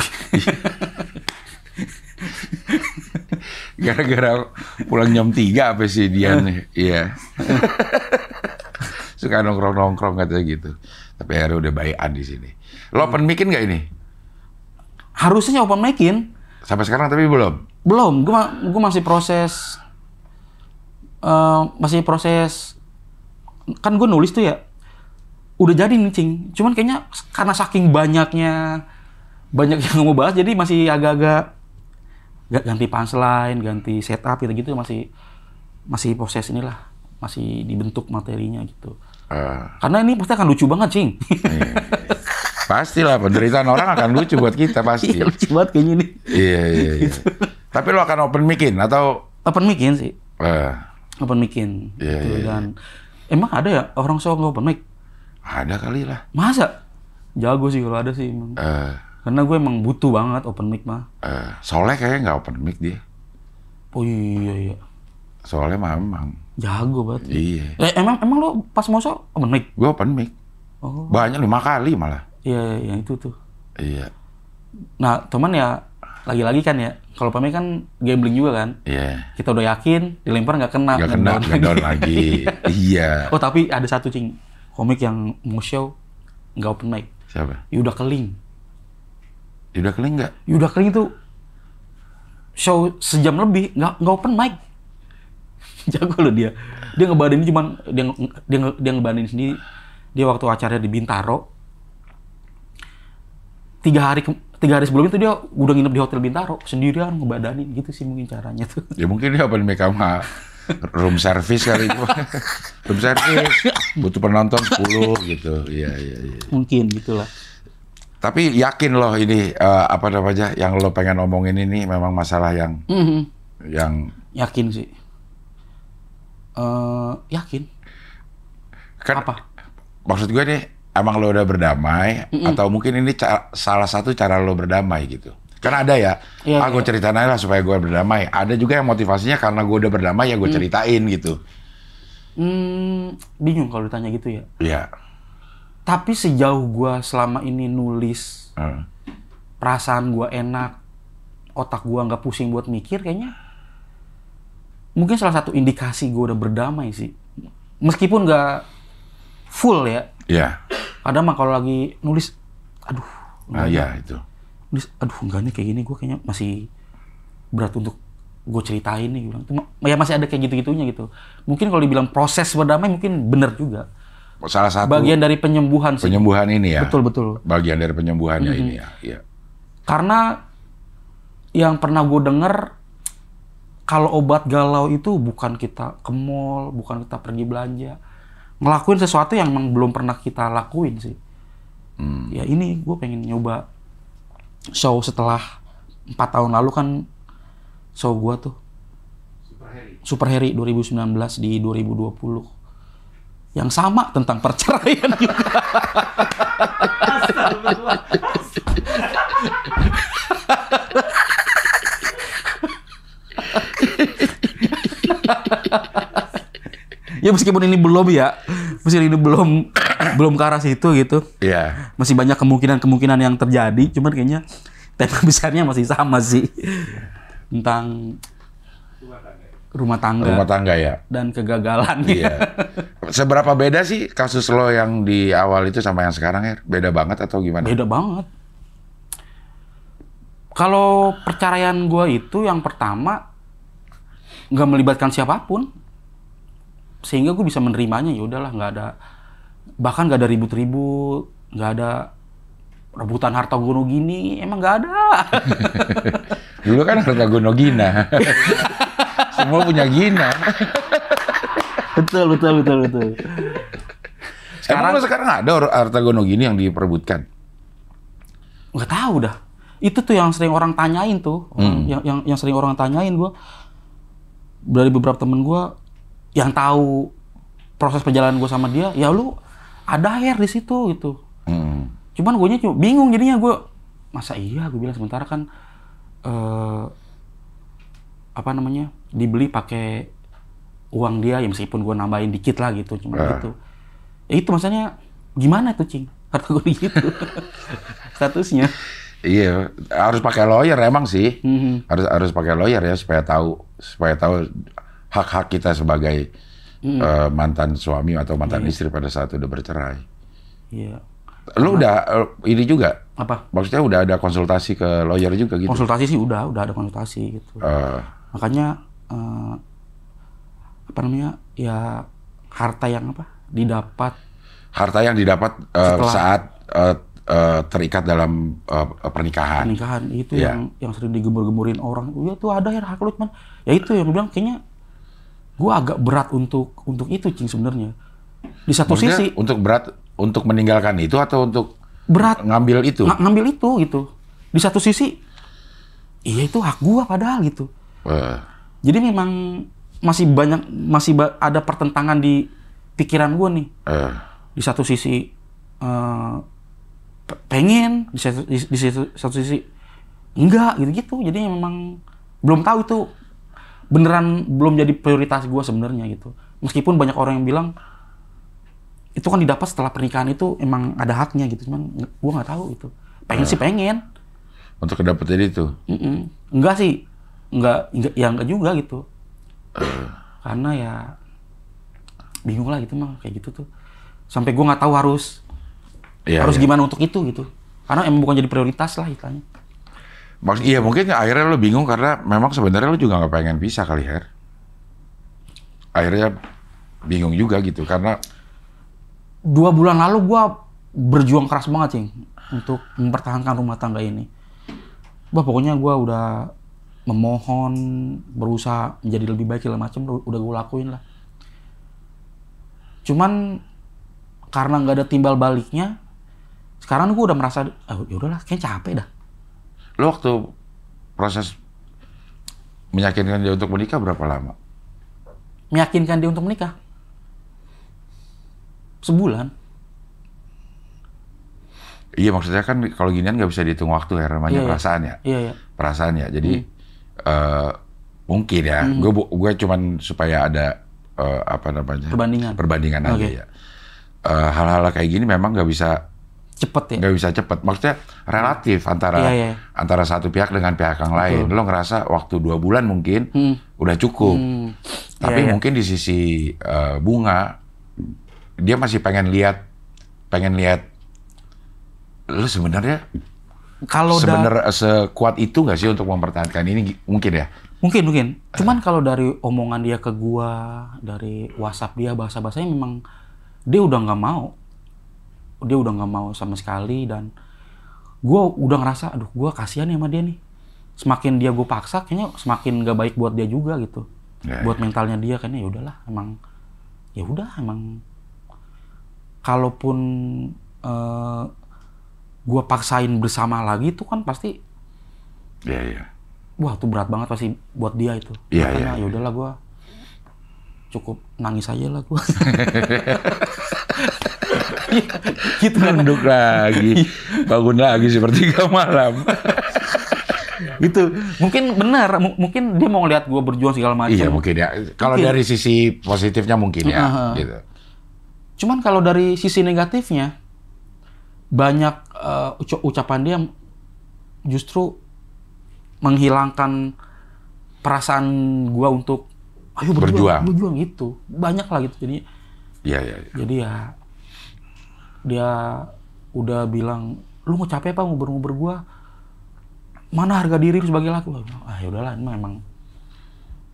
Gara-gara pulang jam 3 apa sih dia nih. Iya. Suka nongkrong katanya gitu. Tapi akhirnya udah baik-an di sini. Lo open mic-in nggak ini? Harusnya open mic-in. Sampai sekarang tapi belum? Belum. Gue masih proses kan gue nulis tuh ya udah jadi nih Cing. Cuman kayaknya karena saking banyak yang mau bahas jadi masih agak-agak ganti punchline, ganti setup gitu masih proses inilah, masih dibentuk materinya gitu. Karena ini pasti akan lucu banget Cing. Pastilah penderitaan orang akan lucu buat kita pasti. Iya, lucu banget kayaknya nih. Iya. Gitu. Tapi lo akan open mic-in atau? Open mic-in sih. Open mic-in. Iya, gitu. iya. Dan emang ada ya orang show nggak open mic? Ada kali lah. Masa? Jago sih kalau ada sih emang. Karena gue emang butuh banget open mic mah. Soleh kayaknya nggak open mic dia. Oh iya. Soalnya memang. Jago banget. Iya. Emang lo pas mau show open mic? Gue open mic. Oh. Banyak 5 kali malah. Iya, yang itu tuh. Iya. Nah, teman ya lagi-lagi kan ya, kalau open mic kan gambling juga kan. Iya. Kita udah yakin, dilempar nggak kena. Nggak down lagi. Iya. Oh tapi ada satu Cing, komik yang mau show nggak open mic. Siapa? Yuda Keling. Yuda Keling nggak? Yuda Keling itu show sejam lebih nggak open mic. Jago loh dia. Dia ngebadain cuman dia ngebadain sendiri. Dia waktu acaranya di Bintaro. 3 hari sebelum itu dia udah nginep di Hotel Bintaro sendirian ngebadanin gitu sih mungkin caranya tuh. Ya mungkin dia open mic sama room service kali itu. Room service butuh penonton 10 gitu. Iya. Mungkin gitulah. Tapi yakin loh ini apa namanya yang lo pengen omongin ini memang masalah yang yang yakin sih. Yakin. Kan apa? Maksud gue nih emang lo udah berdamai atau mungkin ini salah satu cara lo berdamai gitu. Kan ada ya, gue ceritain aja lah supaya gue berdamai. Ada juga yang motivasinya karena gue udah berdamai ya gue ceritain gitu. Bingung kalau ditanya gitu ya. Iya. Tapi sejauh gue selama ini nulis, perasaan gue enak, otak gue nggak pusing buat mikir, kayaknya mungkin salah satu indikasi gue udah berdamai sih. Meskipun nggak full ya. Iya. Ada mah kalau lagi nulis, aduh. Iya itu. Nulis, aduh enggak nih kayak gini, gue kayaknya masih berat untuk gue ceritain nih. Ya masih ada kayak gitu-gitunya gitu. Mungkin kalau dibilang proses berdamai mungkin bener juga. Salah satu bagian dari penyembuhan sih. Penyembuhan ini ya. Betul. Bagian dari penyembuhannya ini ya. Iya. Karena yang pernah gue denger, kalau obat galau itu bukan kita ke mall, bukan kita pergi belanja. Ngelakuin sesuatu yang memang belum pernah kita lakuin sih. Ya ini gue pengen nyoba show setelah 4 tahun lalu kan show gue tuh Super Harry 2019 di 2020 yang sama tentang perceraian juga. Ya meskipun ini belum ke arah situ gitu. Iya. Masih banyak kemungkinan yang terjadi, cuman kayaknya tema besarnya masih sama sih. Tentang rumah tangga ya. Dan kegagalan. Iya. Seberapa beda sih kasus lo yang di awal itu sama yang sekarang ya? Beda banget atau gimana? Beda banget. Kalau perceraian gue itu yang pertama nggak melibatkan siapapun, sehingga gue bisa menerimanya. Ya udahlah, nggak ada, bahkan nggak ada ribut-ribut, nggak ada rebutan harta gono gini, emang nggak ada. Dulu kan harta gono gina. Semua punya gina. Betul. Sekarang ada harta gono gini yang diperebutkan? Nggak tahu dah. Itu tuh yang sering orang tanyain tuh. Yang sering orang tanyain gue. Dari beberapa temen gue yang tahu proses perjalanan gue sama dia, ya lu ada hair di situ gitu. Cuman gue cuma bingung jadinya, gue masa iya, gue bilang sementara kan dibeli pakai uang dia, ya meskipun gue nambahin dikit lah gitu, cuma gitu. Ya itu maksudnya gimana tuh Cing? Harta gue gitu. Statusnya. Iya, harus pakai lawyer emang sih. Harus pakai lawyer ya supaya tahu hak-hak kita sebagai mantan suami atau mantan istri pada saat udah bercerai. Iya. Lu udah ini juga? Apa? Maksudnya udah ada konsultasi ke lawyer juga gitu? Konsultasi sih udah ada konsultasi gitu. Makanya ya harta yang didapat. Harta yang didapat saat terikat dalam pernikahan. Pernikahan itu yang sering digembur-gemburin orang. Ya tuh ada ya hak lu, cuman ya itu yang gue bilang kayaknya gue agak berat untuk itu Cing sebenarnya. Di satu Maksudnya, sisi untuk berat untuk meninggalkan itu atau untuk berat ngambil itu? Ngambil itu gitu. Di satu sisi iya itu hak gue padahal gitu. Jadi memang masih ada pertentangan di pikiran gue nih. Di satu sisi pengen, di satu sisi enggak gitu. Jadi memang belum tahu itu beneran belum jadi prioritas gue sebenarnya gitu. Meskipun banyak orang yang bilang itu kan didapat setelah pernikahan itu emang ada haknya gitu. Cuman gue nggak tahu itu. Pengen sih pengen. Untuk dapetin itu? Enggak sih. Enggak juga gitu. Karena ya bingung lah gitu mah kayak gitu tuh. Sampai gue nggak tahu harus gimana untuk itu gitu. Karena emang bukan jadi prioritas lah istilahnya. Iya mungkin akhirnya lo bingung karena memang sebenarnya lo juga nggak pengen pisah kali Her. Akhirnya bingung juga gitu karena 2 bulan lalu gue berjuang keras banget Cing untuk mempertahankan rumah tangga ini. Pokoknya gue udah memohon, berusaha menjadi lebih baik segala macam, udah gue lakuin lah. Cuman karena nggak ada timbal baliknya, sekarang gue udah merasa, ya udahlah, kayaknya capek dah. Lo waktu proses meyakinkan dia untuk menikah berapa lama? Meyakinkan dia untuk menikah? Sebulan. Iya maksudnya kan kalau ginian nggak bisa dihitung waktu ya namanya perasaan ya. Iya. Perasaan ya. Jadi mungkin ya. Gue cuman supaya ada perbandingan aja ya. Hal-hal kayak gini memang nggak bisa cepet ya. Nggak bisa cepet. Maksudnya relatif antara satu pihak dengan pihak yang lain. Lo ngerasa waktu 2 bulan mungkin udah cukup. Tapi mungkin di sisi Bunga dia masih pengen lihat lu sebenarnya kalau sekuat itu nggak sih untuk mempertahankan ini mungkin ya? Mungkin. Cuman kalau dari omongan dia ke gua, dari WhatsApp dia bahasa-bahasanya memang dia udah nggak mau. Dia udah nggak mau sama sekali dan gua udah ngerasa aduh gua kasihan ya sama dia nih. Semakin dia gua paksa kayaknya semakin nggak baik buat dia juga gitu. Buat mentalnya dia kayaknya ya udahlah emang kalaupun gue paksain bersama lagi itu kan pasti wah itu berat banget pasti buat dia itu. Makanya ya udahlah gue cukup nangis aja lah gue. Gitu nunduk lagi, bangun lagi seperti 3 malam. Gitu. Mungkin benar, mungkin dia mau ngeliat gue berjuang segala macam. Iya mungkin ya. Kalau dari sisi positifnya mungkin ya. Gitu. Cuman kalau dari sisi negatifnya banyak ucapan dia justru menghilangkan perasaan gue untuk ayo berjuang gitu. Banyak lah gitu. Jadi Jadi ya dia udah bilang lu mau capek apa nguber-nguber gue? Mana harga diri lu sebagai laki? Ya udahlah, emang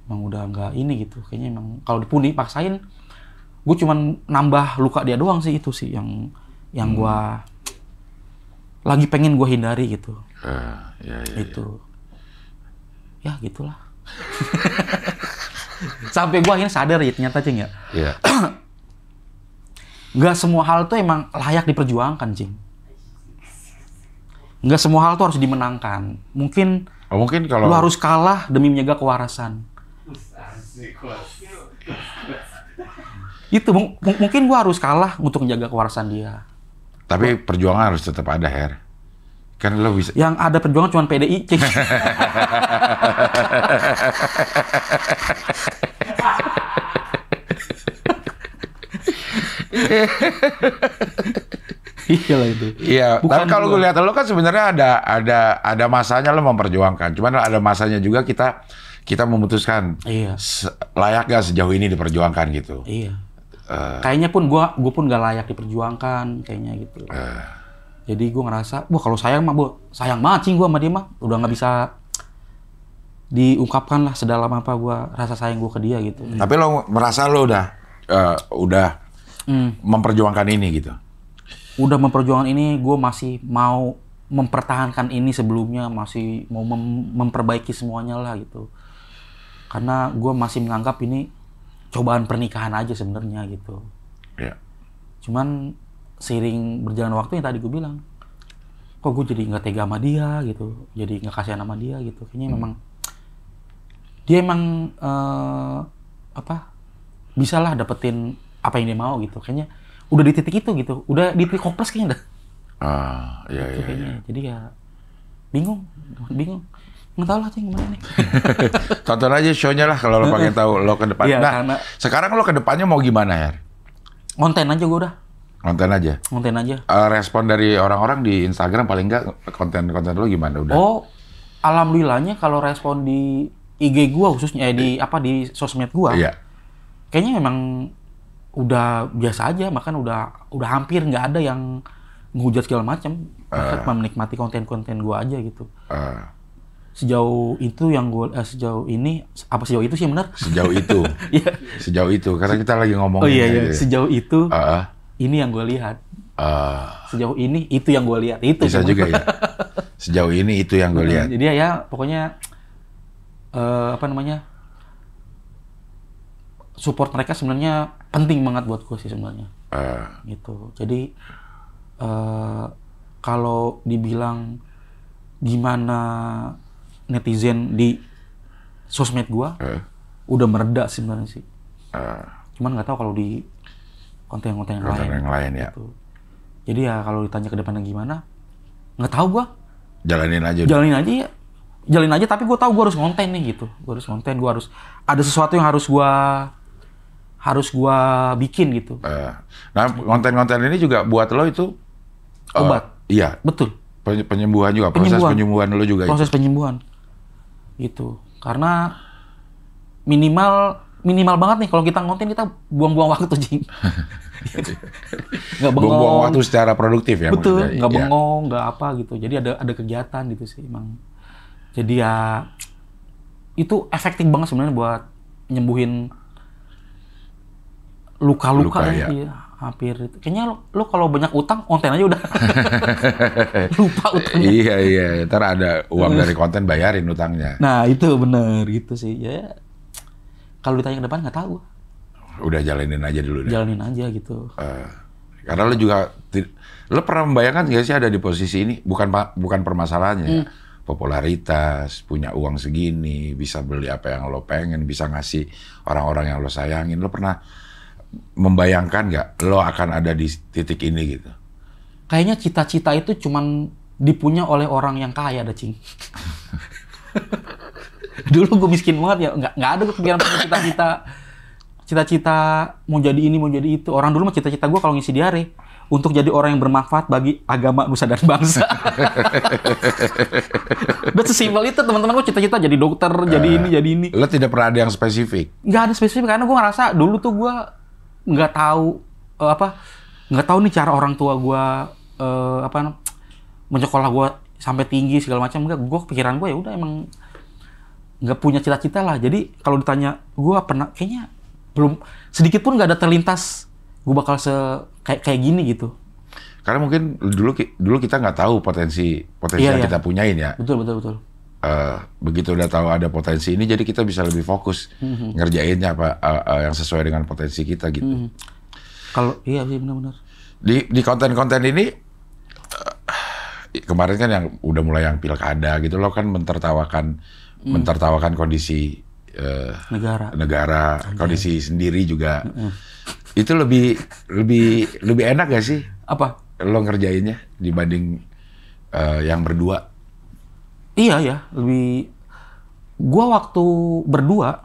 udah nggak ini gitu. Kayaknya emang kalau dipaksain, gue cuman nambah luka dia doang sih itu sih yang gue lagi pengen gue hindari gitu. Itu. Ya gitulah. Sampai gue akhirnya sadar ya ternyata Cing ya. Iya. Nggak semua hal tuh emang layak diperjuangkan Cing. Nggak semua hal tuh harus dimenangkan. Mungkin kalau lu harus kalah demi menjaga kewarasan. Itu mungkin gua harus kalah untuk menjaga kewarasan dia. Tapi perjuangan harus tetap ada, Her. Kan lo bisa. Yang ada perjuangan cuma PDI, Cing. Iya lah itu. Iya. Tapi kalau gue lihat lo kan sebenarnya ada masanya lo memperjuangkan. Cuman ada masanya juga kita memutuskan. Iya. Layak gak sejauh ini diperjuangkan gitu. Iya. Kayaknya pun gue pun gak layak diperjuangkan kayaknya gitu. Jadi gue ngerasa, wah kalau sayang mah sayang banget Cing gue sama dia mah. Udah gak bisa diungkapkan lah sedalam apa gue rasa sayang gue ke dia gitu. Tapi lo merasa lo udah memperjuangkan ini gitu? Udah memperjuangkan ini, gue masih mau mempertahankan ini sebelumnya, masih mau memperbaiki semuanya lah gitu. Karena gue masih menganggap ini cobaan pernikahan aja sebenarnya gitu. Ya. Cuman seiring berjalan waktu yang tadi gue bilang, kok gue jadi nggak tega sama dia gitu, jadi nggak kasihan sama dia gitu. Kayaknya memang dia emang bisalah dapetin apa yang dia mau gitu. Kayaknya udah di titik itu gitu, udah di titik hopeless kayaknya dah. Iya. Jadi ya bingung. Nggak tahu lah Cing gimana nih. Tonton aja show-nya lah kalau lo pengen tahu lo ke depan. Iya, Nah, karena sekarang lo ke depannya mau gimana ya? konten aja gue udah. Konten aja. Respon dari orang-orang di Instagram paling nggak konten-konten lo gimana udah? Oh, alhamdulillahnya kalau respon di IG gua khususnya di sosmed gua. Iya. Kayaknya memang udah biasa aja, bahkan udah hampir nggak ada yang ngehujat segala macam. Mereka cuma menikmati konten-konten gua aja gitu. Sejauh itu sejauh itu sih benar. Sejauh itu. Iya. Sejauh itu karena kita lagi ngomongin. Oh iya. Sejauh itu. Ini yang gue lihat. Sejauh ini itu yang gue lihat. Itu bisa juga ya. Sejauh ini itu yang gue lihat. Jadi ya pokoknya support mereka sebenarnya penting banget buat gue sih sebenarnya. Gitu. Jadi kalau dibilang gimana netizen di sosmed gua udah mereda sebenarnya sih. Cuman nggak tahu kalau di konten-konten yang lain ya. Gitu. Jadi ya kalau ditanya ke depannya gimana, nggak tahu gua. Jalanin aja ya. Jalin aja, tapi gua tahu gua harus konten nih gitu. Gua harus ada sesuatu yang harus gua bikin gitu. Nah, konten-konten ini juga buat lo itu obat. Iya. Betul. Penyembuhan juga, proses penyembuhan lo juga. Proses penyembuhan. Gitu. Karena minimal banget nih kalau kita ngonten, kita buang-buang waktu, Jing. Nggak bengong. Buang-buang waktu secara produktif ya. Betul, nggak bengong, nggak apa gitu. Jadi ada kegiatan gitu sih emang. Jadi ya itu efektif banget sebenarnya buat nyembuhin luka-luka ya. Iya, hampir itu. Kayaknya lo kalau banyak utang, konten aja udah lupa utangnya. Iya. Ntar ada uang dari konten bayarin utangnya. Nah itu bener gitu sih ya. Kalau ditanya ke depan nggak tahu. Udah jalanin aja dulu. Jalanin aja gitu. Karena lo juga, lo pernah membayangkan nggak sih ada di posisi ini? Bukan permasalahannya. Ya. Popularitas, punya uang segini, bisa beli apa yang lo pengen, bisa ngasih orang-orang yang lo sayangin. Lo pernah membayangkan nggak lo akan ada di titik ini gitu? Kayaknya cita-cita itu cuman dipunya oleh orang yang kaya, ada Cing. Dulu gue miskin banget ya, nggak ada kepikiran punya cita-cita mau jadi ini mau jadi itu. Orang dulu mah cita-cita gue kalau ngisi diare untuk jadi orang yang bermanfaat bagi agama, nusa dan bangsa. Udah sesimpel itu, teman-teman gue cita-cita jadi dokter, jadi ini. Lo tidak pernah ada yang spesifik? Nggak ada spesifik, karena gue ngerasa dulu tuh gue nggak tahu nih cara orang tua gue menyekolah gue sampai tinggi segala macam. Enggak, gue pikiran gue ya udah emang nggak punya cita-cita lah. Jadi kalau ditanya gue pernah, kayaknya belum sedikit pun nggak ada terlintas gue bakal kayak gini gitu. Karena mungkin dulu kita nggak tahu potensi yang kita punyain ya. Betul. Begitu udah tahu ada potensi ini, jadi kita bisa lebih fokus ngerjainnya apa yang sesuai dengan potensi kita gitu. Kalau iya sih benar-benar. Di konten-konten ini kemarin kan yang udah mulai yang pilkada gitu, lo kan mentertawakan kondisi negara, kondisi sendiri juga. Itu lebih enak gak sih? Apa? Lo ngerjainnya dibanding yang berdua? Iya ya, lebih. Gua waktu berdua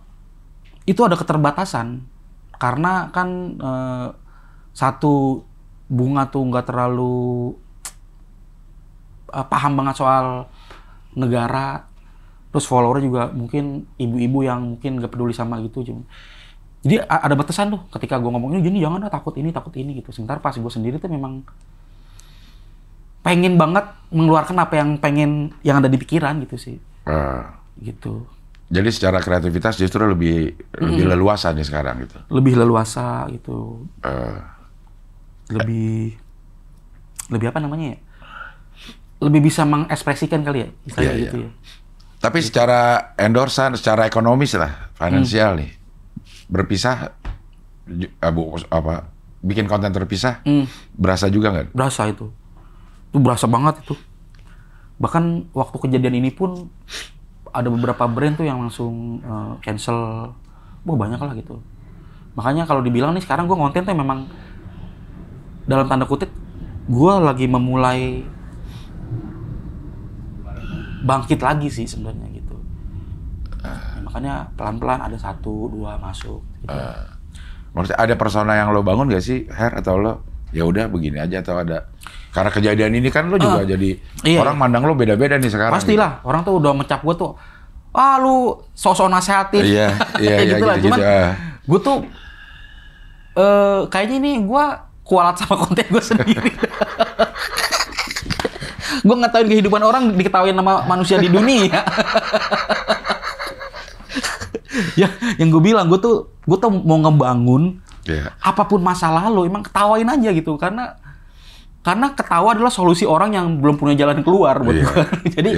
itu ada keterbatasan karena kan satu, Bunga tuh nggak terlalu paham banget soal negara, terus follower juga mungkin ibu-ibu yang mungkin nggak peduli sama gitu. Jadi ada batasan tuh ketika gue ngomong ini jangan takut ini gitu. Sementara pas gue sendiri tuh memang pengen banget mengeluarkan apa yang ada di pikiran gitu sih. Gitu. Jadi secara kreativitas justru lebih leluasa nih sekarang gitu. Lebih leluasa gitu. lebih apa namanya ya? Lebih bisa mengekspresikan kali ya, istilahnya Iya, gitu iya. ya. Tapi secara endorsan, secara ekonomis lah, finansial nih, berpisah, bikin konten terpisah, berasa juga nggak? Berasa itu berasa banget itu. Bahkan waktu kejadian ini pun ada beberapa brand tuh yang langsung cancel, banyak lah gitu. Makanya kalau dibilang nih sekarang gue konten tuh memang dalam tanda kutip gue lagi memulai bangkit lagi sih sebenarnya gitu. Ya, makanya pelan-pelan ada 1, 2 masuk. Gitu. Maksudnya ada persona yang lo bangun gak sih, Her? Atau lo ya udah begini aja, atau ada karena kejadian ini kan lo juga jadi orang mandang lo beda-beda nih sekarang. Pastilah, orang tuh udah mencap gue tuh, lu sosok nasehatin. Iya, gitu lah. gitu. Cuman gue tuh kayaknya ini gue kualat sama konten gue sendiri. Gue ngetahuin kehidupan orang, diketahuin sama manusia di dunia. Ya, yang gue bilang, gue tuh mau ngebangun apapun masalah lo, emang ketawain aja gitu, karena ketawa adalah solusi orang yang belum punya jalan keluar buat gue. Jadi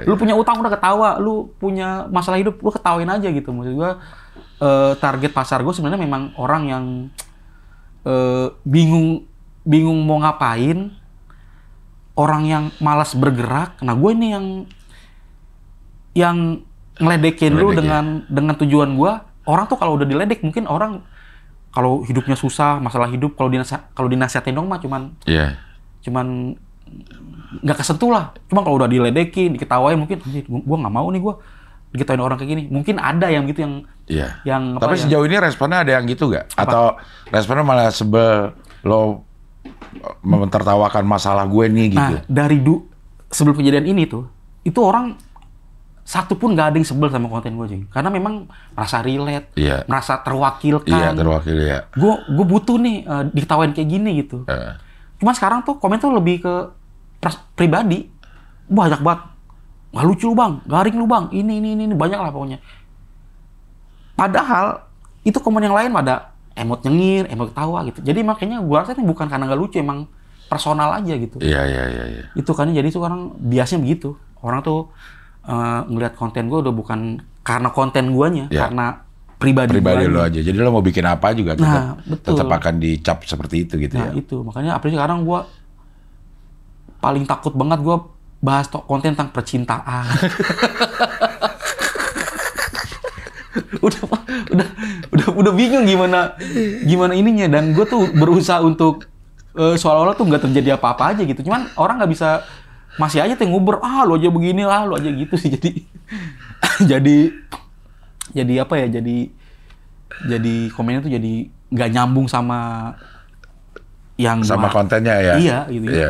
lu punya utang udah ketawa, lu punya masalah hidup lu ketawain aja gitu. Maksud gue target pasar gue sebenarnya memang orang yang bingung mau ngapain, orang yang malas bergerak. Nah gue ini yang ngeledekin lu dengan tujuan gue. Orang tuh kalau udah diledek, mungkin orang kalau hidupnya susah, masalah hidup, kalau dinasihatin dong mah cuman nggak kesentuh lah. Cuma kalau udah diledekin, diketawain, mungkin gue nggak mau nih gue diketawain orang kayak gini. Mungkin ada yang gitu yang tapi sejauh ini responnya ada yang gitu nggak? Atau responnya malah sebel lo mentertawakan masalah gue nih gitu? Nah, sebelum kejadian ini tuh, itu orang satu pun nggak ada yang sebel sama konten gue, Jing. Karena memang merasa relate, merasa terwakilkan. Iya, terwakil ya. Gue butuh nih diketawain kayak gini gitu. Cuma sekarang tuh komen tuh lebih ke pribadi. Banyak banget. Nggak lucu lu bang, garing lu bang, ini banyak lah pokoknya. Padahal itu komen yang lain pada emot nyengir, emot ketawa gitu. Jadi makanya gue rasa ini bukan karena nggak lucu, emang personal aja gitu. Iya. Itu kan jadi tuh orang biasanya begitu. Orang tuh ngelihat konten gue udah bukan karena konten guanya, karena pribadi lo aja. Jadi lo mau bikin apa juga tetap akan dicap seperti itu gitu ya. Nah itu makanya apalagi sekarang gue paling takut banget gue bahas konten tentang percintaan. udah bingung gimana ininya, dan gue tuh berusaha untuk seolah-olah tuh nggak terjadi apa-apa aja gitu. Cuman orang nggak bisa, masih aja tuh nguber, lo aja begini lah, lo aja gitu sih. Jadi apa ya, jadi komennya tuh jadi nggak nyambung sama kontennya ya. Iya gitu. Iya.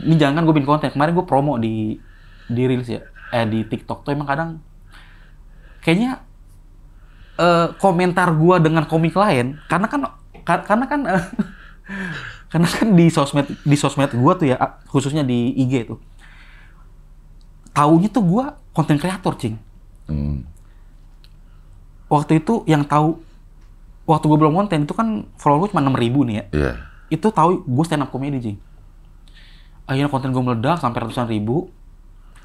Ini jangan gue bikin konten, kemarin gue promo di Reels ya, di TikTok tuh emang kadang kayaknya komentar gue dengan komik lain, karena kan di sosmed gue tuh ya, khususnya di IG tuh, taunya tuh gue konten kreator, Cing. Waktu itu yang tahu, waktu gue belum konten itu kan follower gue cuma 6.000 nih ya. Iya. Itu tahu gue stand up comedy, Cing. Akhirnya konten gue meledak sampai ratusan ribu.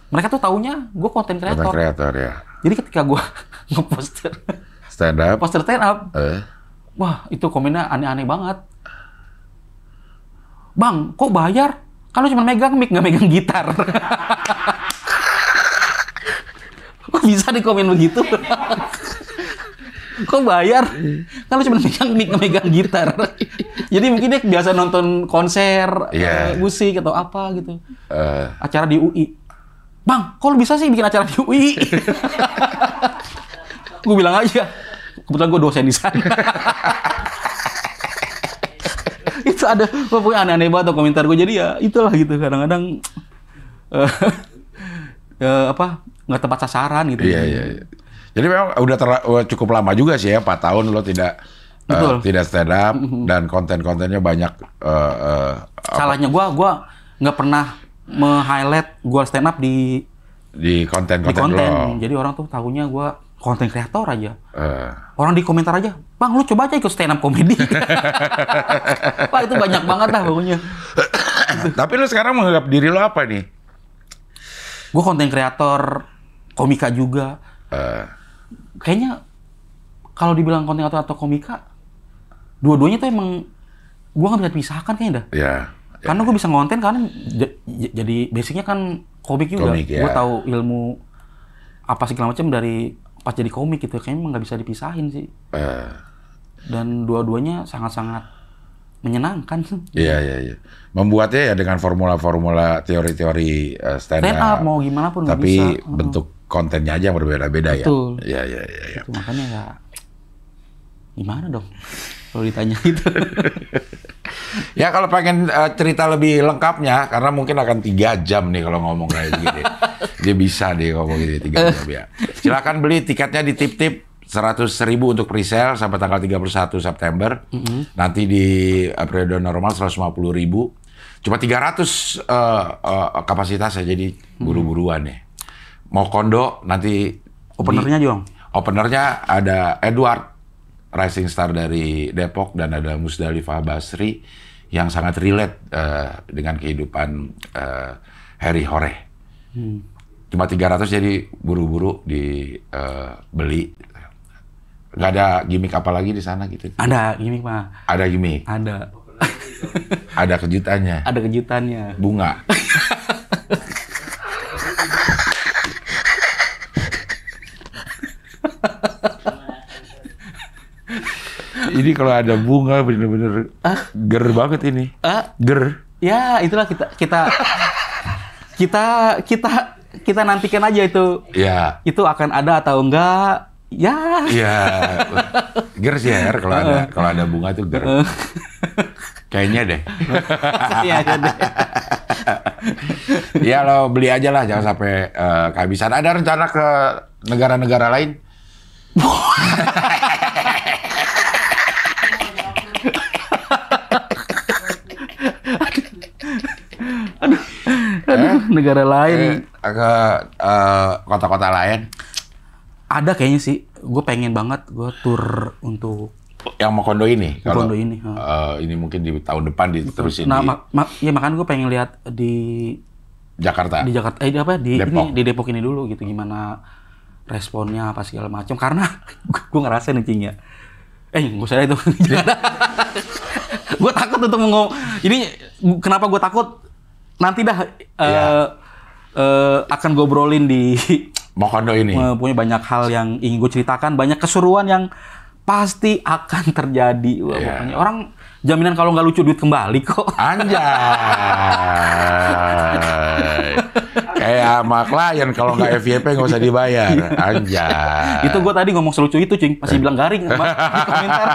Mereka tuh taunya gue konten kreator. Konten kreator ya. Jadi ketika gue ngeposter stand up, wah itu komennya aneh-aneh banget. Bang, kok bayar? Kalau cuma megang mic, nggak megang gitar. Kok bisa di komen begitu? Kok bayar? Kalau cuma megang mic, nggak megang gitar. Jadi mungkin dia biasa nonton konser, musik atau apa gitu. Acara di UI. Bang, kok lu bisa sih bikin acara di UI? Gue bilang aja, kebetulan gue dosen di sana. Itu ada pokoknya aneh-aneh banget komentar gue. Jadi ya itulah gitu, kadang-kadang nggak tepat sasaran gitu. Iya. Jadi memang udah cukup lama juga sih ya, 4 tahun lo tidak stand up dan konten-kontennya banyak. Salahnya gue nggak pernah me-highlight gue stand up di konten. Jadi orang tuh tahunya gue konten kreator aja. Orang di komentar aja, "Bang, lu coba aja ikut stand up comedy." Wah, itu banyak banget lah pokoknya. Tapi lu sekarang menganggap diri lu apa nih? Gue konten kreator, komika juga. Kayaknya kalau dibilang konten kreator atau komika, dua-duanya tuh emang gue nggak bisa pisahkan kayaknya dah. Ya. Karena gue bisa ngonten karena jadi basicnya kan komik juga. Komik, ya. Gue tahu ilmu apa segala macam dari pas jadi komik gitu. Kayaknya emang nggak bisa dipisahin sih. Dan dua-duanya sangat-sangat menyenangkan. Iya. Membuatnya ya dengan formula-formula teori-teori stand up. Mau gimana pun nggak Tapi bisa. bentuk kontennya aja yang berbeda-beda ya. Betul. Iya. Itu makanya ya gimana dong kalau ditanya gitu. Ya kalau pengen cerita lebih lengkapnya, karena mungkin akan 3 jam nih kalau ngomong kayak gini. Dia bisa deh ngomong gini 3 jam ya. Silakan beli tiketnya di Tip-Tip 100.000 untuk presale sampai tanggal 31 September. Nanti di periode normal 150.000. Cuma 300 kapasitasnya, jadi buru-buruan nih. Mau kondo nanti Openernya Jong. Openernya ada Edward, rising star dari Depok, dan ada Musdalifah Basri yang sangat relate dengan kehidupan Harry Hore. Cuma 300, jadi buru-buru dibeli. Nggak ada gimmick apa lagi di sana gitu? Ada gimmick mah. Ada gimmick? Ada. Ada kejutannya? Ada kejutannya. Bunga? Ini kalau ada bunga bener-bener ger banget ini. Ger. Ya, itulah kita nantikan aja itu. Ya. Itu akan ada atau enggak? Ya. Iya. Ger sih ya, kalau ada bunga tuh ger. Kayaknya deh. Iya deh. Ya lo beli aja lah, jangan sampai kehabisan. Ada rencana ke negara-negara lain? Aduh, negara lain. Ke kota-kota lain? Ada kayaknya sih. Gue pengen banget gue tur untuk Yang mau kondo ini? kondo ini. Ini mungkin di tahun depan diterusin Nah, di ya makanya gue pengen lihat di Jakarta. Di Jakarta, Depok. di Depok ini dulu gitu, gimana responnya apa segala macam, karena gue ngerasain ncingnya. Gue sadar itu. Gue takut untuk ngomong. Ini kenapa gue takut? Nanti dah akan gue obrolin di Mokondo ini. Punya banyak hal yang ingin gue ceritakan, banyak keseruan yang pasti akan terjadi. Wah, pokoknya orang jaminan kalau nggak lucu duit kembali kok. Anjay. Kayak sama klien kalau nggak FYP nggak usah dibayar. Anjay. Itu gue tadi ngomong selucu itu, Cing. Masih bilang garing sama di komentar.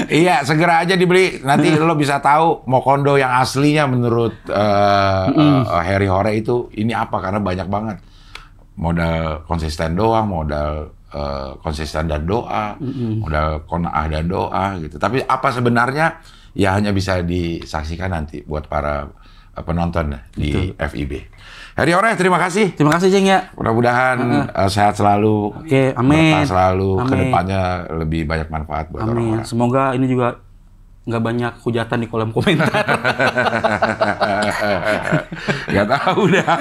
Iya, segera aja dibeli. Nanti lo bisa tahu Mokondo yang aslinya menurut Harry Hore itu ini apa, karena banyak banget. Modal konsisten doang, modal konsisten dan doa, modal qanaah dan doa gitu. Tapi apa sebenarnya ya hanya bisa disaksikan nanti buat para penonton di FIB. Harry Hore, terima kasih. Terima kasih, Cing ya. Mudah-mudahan sehat selalu. Oke, amin. Berkah selalu. Amin. Kedepannya lebih banyak manfaat buat Amin. orang-orang. Semoga ini juga nggak banyak hujatan di kolom komentar. Gak tahu dah.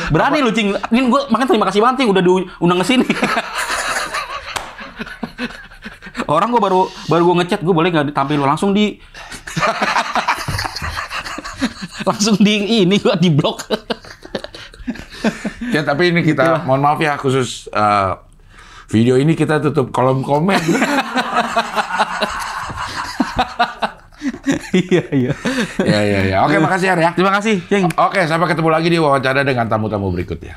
Berani lu, Cing. Ini gue makanya terima kasih banget, Cing, udah diundang ke sini. Orang gue baru gue ngechat, gue boleh nggak tampil langsung di ini gue di blok. Ya tapi ini kita mohon maaf ya, khusus video ini kita tutup kolom komen. Iya. Ya. Oke, makasih Har ya. Terima kasih, Cing. Oke, sampai ketemu lagi di wawancara dengan tamu-tamu berikutnya.